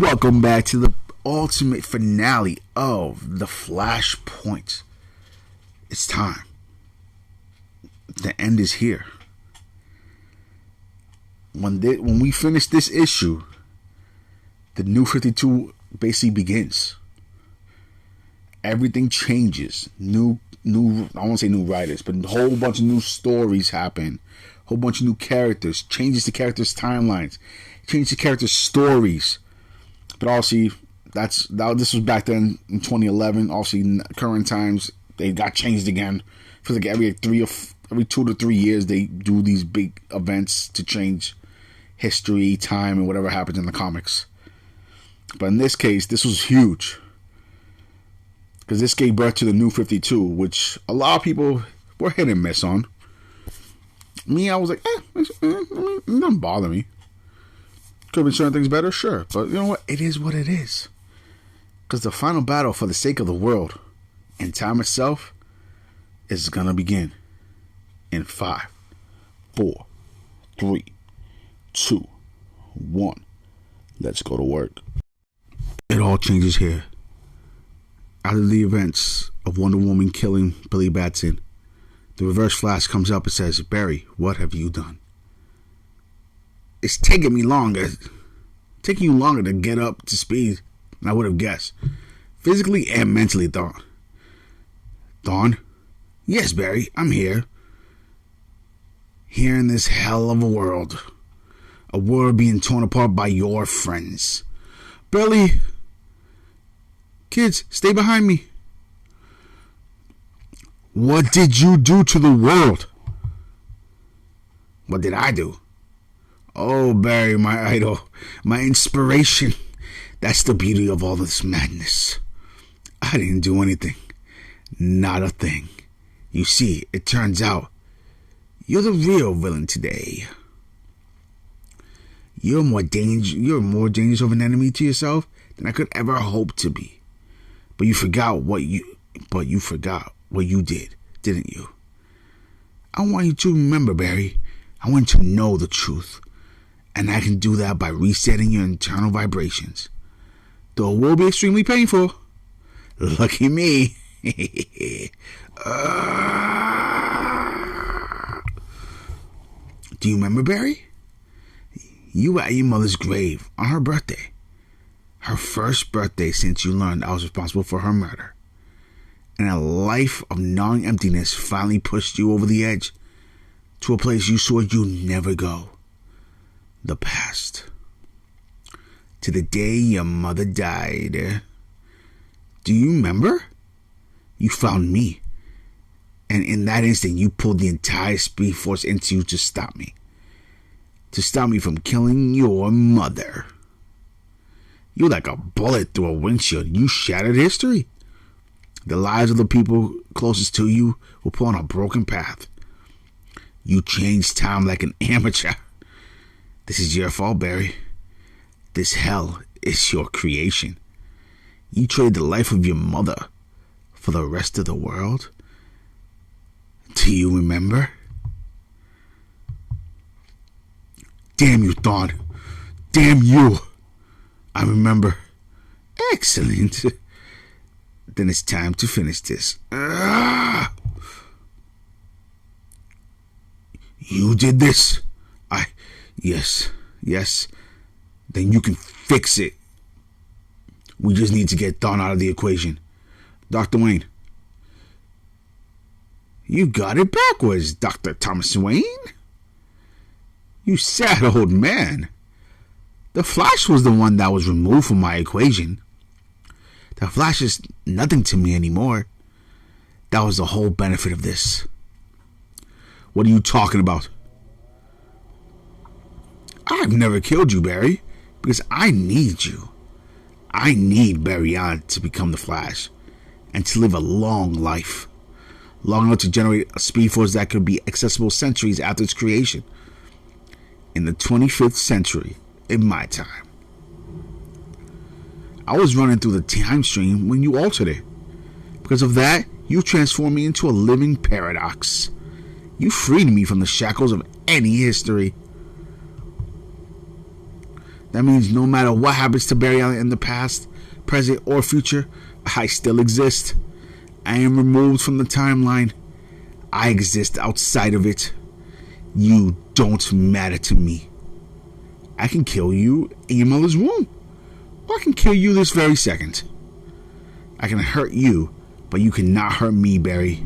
Welcome back to the ultimate finale of the Flashpoint. It's time. The end is here. When we finish this issue, the new 52 basically begins. Everything changes. New I won't say new writers, but a whole bunch of new stories happen. A whole bunch of new characters. Changes the characters' timelines. Changes the characters' stories. But obviously, this was back then in 2011. Obviously, in current times, they got changed again. Feels like every 2 to 3 years, they do these big events to change history, time, and whatever happens in the comics. But in this case, this was huge. Because this gave birth to the new 52, which a lot of people were hit and miss on. Me, I was like, it doesn't bother me. Could have been certain things better, sure. But you know what? It is what it is. Because the final battle for the sake of the world and time itself is going to begin in 5, 4, 3, 2, 1. Let's go to work. It all changes here. Out of the events of Wonder Woman killing Billy Batson, the Reverse Flash comes up and says, "Barry, what have you done?" It's taking you longer to get up to speed than I would have guessed. Physically and mentally, Dawn. Dawn? Yes, Barry, I'm here. Here in this hell of a world. A world being torn apart by your friends. Billy! Kids, stay behind me. What did you do to the world? What did I do? Oh, Barry, my idol, my inspiration. That's the beauty of all this madness. I didn't do anything. Not a thing. You see, it turns out you're the real villain today. You're more dangerous of an enemy to yourself than I could ever hope to be. But you forgot what you did, didn't you? I want you to remember, Barry. I want you to know the truth. And I can do that by resetting your internal vibrations. Though it will be extremely painful. Lucky me. Do you remember, Barry? You were at your mother's grave on her birthday. Her first birthday since you learned I was responsible for her murder. And a life of gnawing emptiness finally pushed you over the edge to a place you swore you'd never go. The past. To the day your mother died. Do you remember? You found me. And in that instant, you pulled the entire Speed Force into you to stop me. To stop me from killing your mother. You're like a bullet through a windshield. You shattered history. The lives of the people closest to you were put on a broken path. You changed time like an amateur. This is your fault, Barry. This hell is your creation. You traded the life of your mother for the rest of the world. Do you remember? Damn you, Dawn. Damn you. I remember. Excellent. Then it's time to finish this. You did this? Yes. Then you can fix it. We just need to get Dawn out of the equation. Dr. Wayne. You got it backwards, Dr. Thomas Wayne. You sad old man. The Flash was the one that was removed from my equation. The Flash is nothing to me anymore. That was the whole benefit of this. What are you talking about? I've never killed you, Barry, because I need you. I need Barry Allen to become the Flash and to live a long life. Long enough to generate a Speed Force that could be accessible centuries after its creation. In the 25th century, in my time. I was running through the time stream when you altered it. Because of that, you transformed me into a living paradox. You freed me from the shackles of any history. That means no matter what happens to Barry Allen in the past, present, or future, I still exist. I am removed from the timeline. I exist outside of it. You don't matter to me. I can kill you in your mother's womb. Or I can kill you this very second. I can hurt you, but you cannot hurt me, Barry.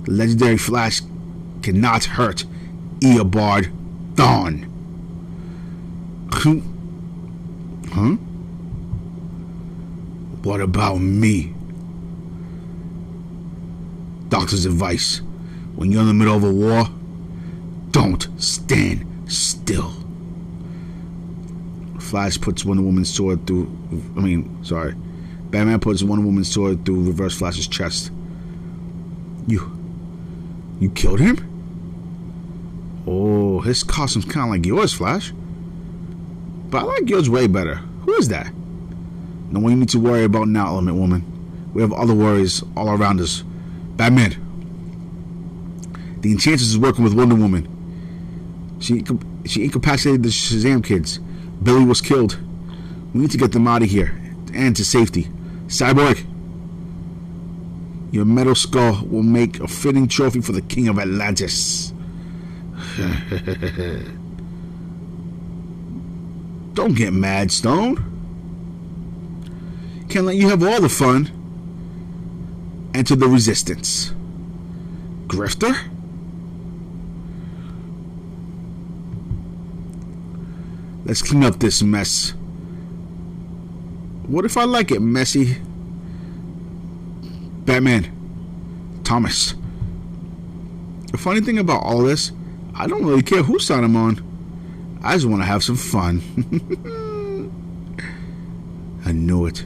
The legendary Flash cannot hurt Eobard Thawne. Huh? What about me? Doctor's advice: when you're in the middle of a war, don't stand still. Flash puts Wonder Woman's sword through... Batman puts Wonder Woman's sword through Reverse Flash's chest. You killed him? Oh, his costume's kind of like yours, Flash. But I like yours way better. Who is that? No one you need to worry about now, Element Woman. We have other worries all around us. Batman. The Enchantress is working with Wonder Woman. She incapacitated the Shazam kids. Billy was killed. We need to get them out of here and to safety. Cyborg, your metal skull will make a fitting trophy for the King of Atlantis. Don't get mad, Stone. Can't let you have all the fun. Enter the Resistance. Grifter? Let's clean up this mess. What if I like it messy? Batman. Thomas. The funny thing about all this, I don't really care whose side I'm on. I just want to have some fun. I knew it.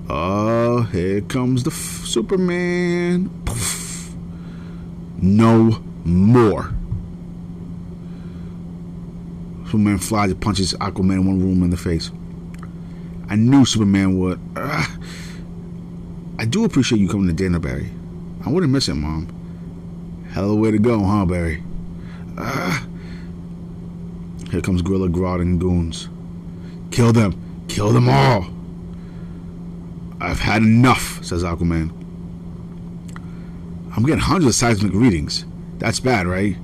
Oh, here comes the Superman. Poof. No more. Superman flies and punches Aquaman in one room in the face. I knew Superman would. I do appreciate you coming to dinner, Barry. I wouldn't miss it, Mom. Hell of a way to go, huh, Barry? Here comes Gorilla Grodd and goons. Kill them. Kill them all. I've had enough, says Aquaman. I'm getting hundreds of seismic readings. That's bad, right?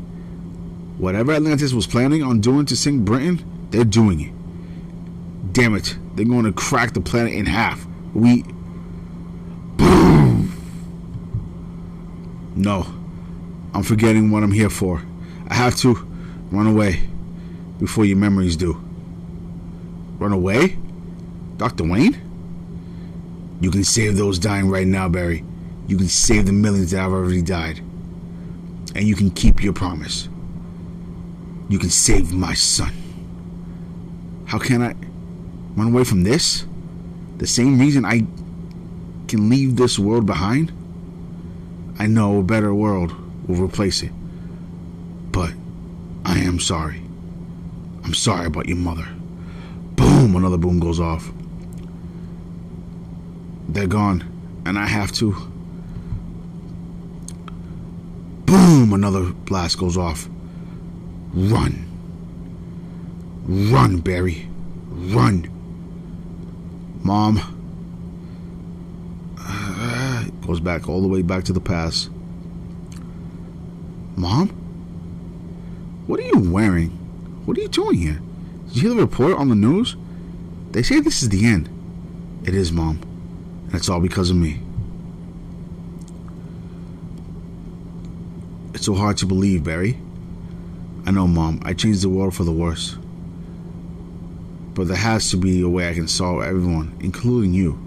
Whatever Atlantis was planning on doing to sink Britain, they're doing it. Damn it. They're going to crack the planet in half. Boom! No. I'm forgetting what I'm here for. I have to run away before your memories do. Run away? Dr. Wayne? You can save those dying right now, Barry. You can save the millions that have already died. And you can keep your promise. You can save my son. How can I run away from this? The same reason I can leave this world behind? I know a better world will replace it. But I am sorry. I'm sorry about your mother. Boom! Another boom goes off. They're gone. And I have to. Boom! Another blast goes off. Run. Run, Barry. Run. Mom. Goes back all the way back to the past. Mom? What are you wearing? What are you doing here? Did you hear the report on the news? They say this is the end. It is, Mom. And it's all because of me. It's so hard to believe, Barry. I know, Mom. I changed the world for the worse. But there has to be a way I can solve everyone, including you.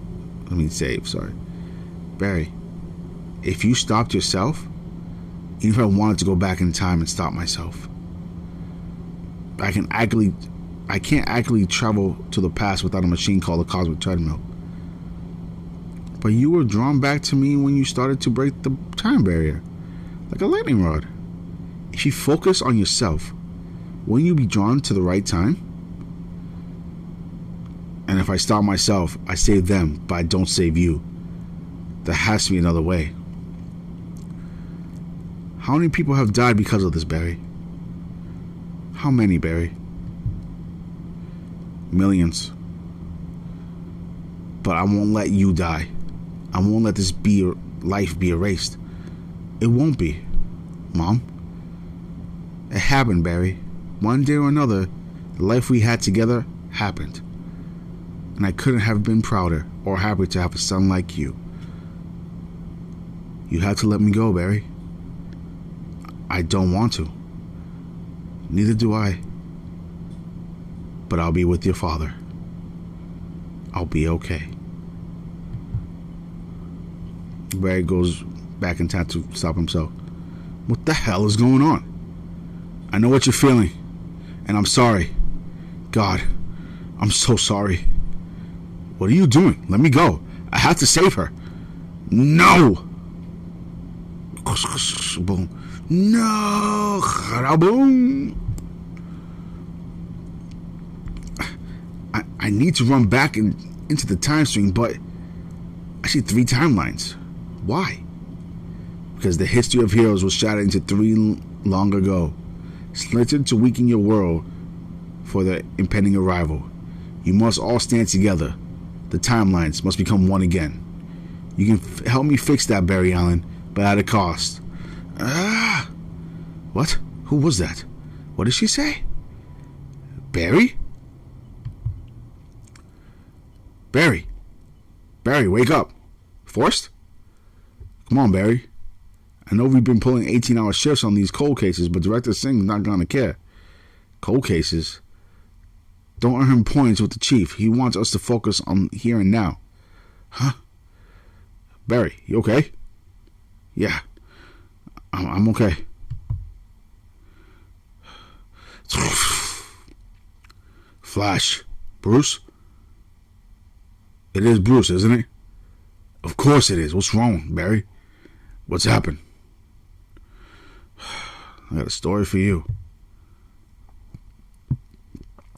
Save, sorry. Barry, if you stopped yourself, even if I wanted to go back in time and stop myself, I can't actually travel to the past without a machine called the Cosmic Treadmill. But you were drawn back to me when you started to break the time barrier, like a lightning rod. If you focus on yourself, wouldn't you be drawn to the right time? And if I stop myself, I save them, but I don't save you. There has to be another way. How many people have died because of this, Barry? How many, Barry? Millions. But I won't let you die. I won't let this life be erased. It won't be, Mom. It happened, Barry. One day or another, the life we had together happened. And I couldn't have been prouder or happier to have a son like you. You had to let me go, Barry. I don't want to. Neither do I. But I'll be with your father. I'll be okay. Barry goes back in time to stop himself. What the hell is going on? I know what you're feeling, and I'm sorry. God, I'm so sorry. What are you doing? Let me go. I have to save her. No! Boom. No! Boom! I need to run back into the time stream, but I see 3 timelines. Why? Because the history of heroes was shattered into 3 long ago, splintered to weaken your world for the impending arrival. You must all stand together. The timelines must become one again. You can help me fix that, Barry Allen, but at a cost. What? Who was that? What did she say? Barry? Barry, wake up. Forrest? Come on, Barry. I know we've been pulling 18-hour shifts on these cold cases, but Director Singh's not gonna care. Cold cases? Don't earn him points with the chief. He wants us to focus on here and now. Huh? Barry, you okay? Yeah, I'm okay. Flash. Bruce? It is Bruce, isn't it? Of course it is. What's wrong, Barry? What's happened? I got a story for you.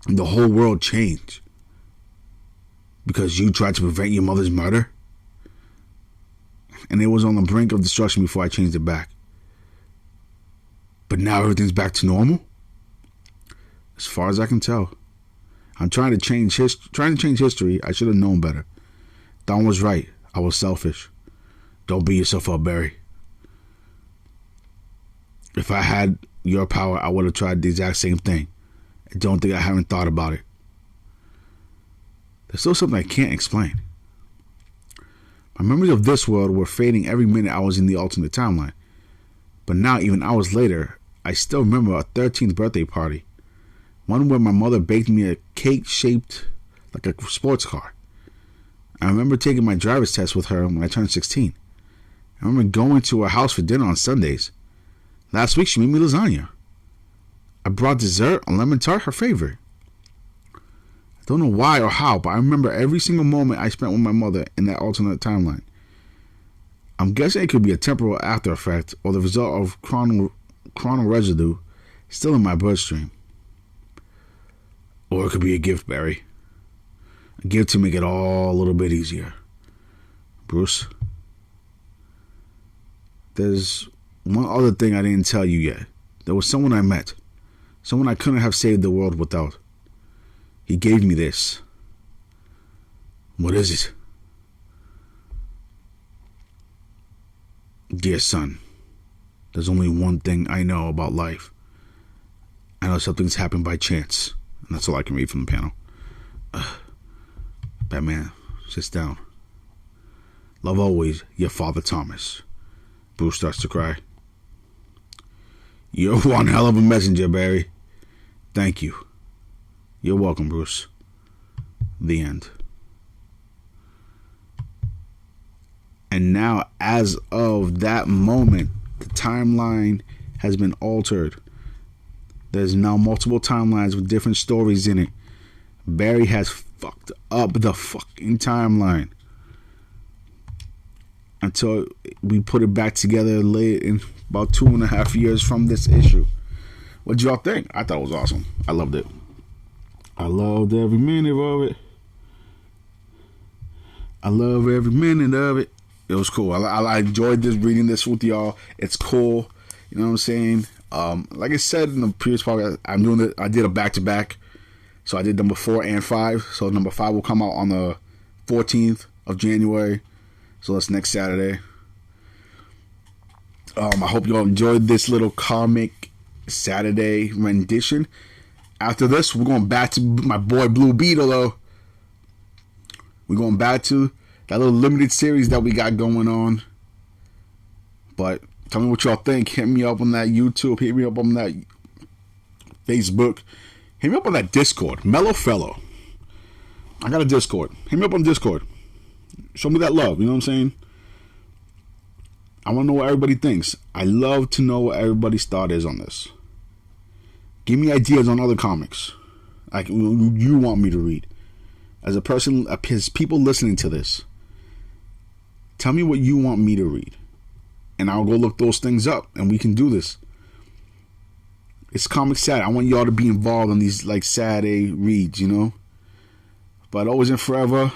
The whole world changed because you tried to prevent your mother's murder, and it was on the brink of destruction before I changed it back. But now everything's back to normal? As far as I can tell. I'm trying to change history. I should have known better. Don was right. I was selfish. Don't beat yourself up, Barry. If I had your power, I would have tried the exact same thing. I don't think I haven't thought about it. There's still something I can't explain. My memories of this world were fading every minute I was in the alternate timeline. But now, even hours later, I still remember a 13th birthday party. One where my mother baked me a cake shaped like a sports car. I remember taking my driver's test with her when I turned 16. I remember going to her house for dinner on Sundays. Last week she made me lasagna. I brought dessert, a lemon tart, her favorite. I don't know why or how, but I remember every single moment I spent with my mother in that alternate timeline. I'm guessing it could be a temporal after effect or the result of chronal residue still in my bloodstream. Or it could be a gift, Barry. A gift to make it all a little bit easier. Bruce, there's one other thing I didn't tell you yet. There was someone I met. Someone I couldn't have saved the world without. He gave me this. What is it? Dear son, there's only one thing I know about life. I know something's happened by chance. And that's all I can read from the panel. Batman sits down. Love always, your father Thomas. Bruce starts to cry. You're one hell of a messenger, Barry. Thank you. You're welcome, Bruce. The end. And now, as of that moment, the timeline has been altered. There's now multiple timelines with different stories in it. Barry has fucked up the fucking timeline. Until we put it back together late in about 2.5 years from this issue. What'd y'all think? I thought it was awesome. I loved it. I loved every minute of it. I love every minute of it. It was cool. I enjoyed reading this with y'all. It's cool. You know what I'm saying? Like I said in the previous podcast, I did a back-to-back. So I did number 4 and 5. So number 5 will come out on the 14th of January. So that's next Saturday. I hope you all enjoyed this little comic Saturday rendition. After this, we're going back to my boy Blue Beetle, though. We're going back to that little limited series that we got going on. But tell me what y'all think. Hit me up on that YouTube. Hit me up on that Facebook. Hit me up on that Discord. Mellow Fellow. I got a Discord. Hit me up on Discord. Show me that love. You know what I'm saying? I want to know what everybody thinks. I love to know what everybody's thought is on this. Give me ideas on other comics. Like you want me to read. As a person, as people listening to this, tell me what you want me to read. And I'll go look those things up. And we can do this. It's Comic Sad. I want y'all to be involved in these like Saturday reads, you know. But always and forever,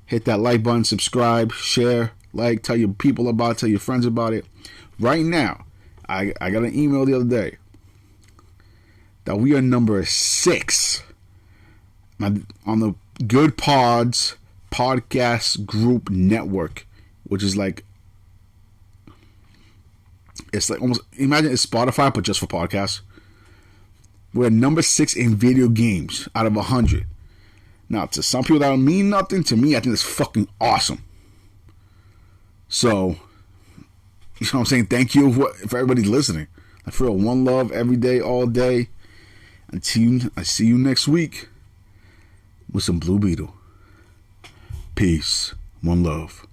hit that like button, subscribe, share, like, tell your people about it, tell your friends about it. Right now, I got an email the other day that we are number 6 on the Good Pods podcast group network, which is like, it's like almost, imagine it's Spotify, but just for podcasts. We're number 6 in video games out of 100. Now, to some people that don't mean nothing, to me, I think it's fucking awesome. So, you know what I'm saying? Thank you for everybody listening. I feel one love every day, all day. Until I see you next week with some Blue Beetle. Peace. One love.